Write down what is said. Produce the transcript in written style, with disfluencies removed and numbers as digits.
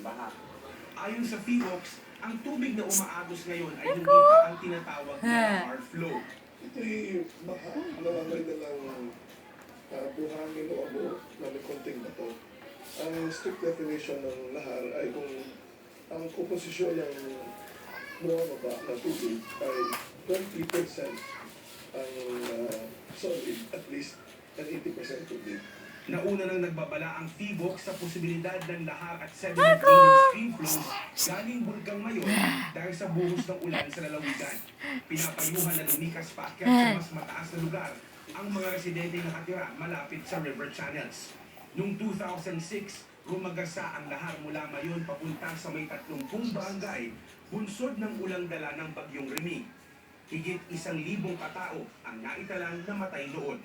baha. Ayon sa PHIVOLCS, ang tubig na umaagos ngayon ay hindi pa ang tinatawag na lahar flow. Ito'y baha na may dalang buhangin o abo na may konting bato. Ang strict definition ng lahar ay kung ang komposisyon ng bumababa na tubig ay 20% ang solid, at least, and 80% tubig. Nauna nang nagbabala ang PHIVOLCS sa posibilidad ng lahar at sediment draining stream flows galing Bulkang Mayon dahil sa buhos ng ulan sa lalawigan. Pinapayuhan na lumikas paakyat sa mas mataas na lugar ang mga residente nakatira malapit sa river channels. Noong 2006, rumagasa ang lahar mula Mayon papunta sa may 30 barangay, bunsod ng ulang dala ng bagyong Remy. Higit 1,000 katao ang naitalang namatay noon.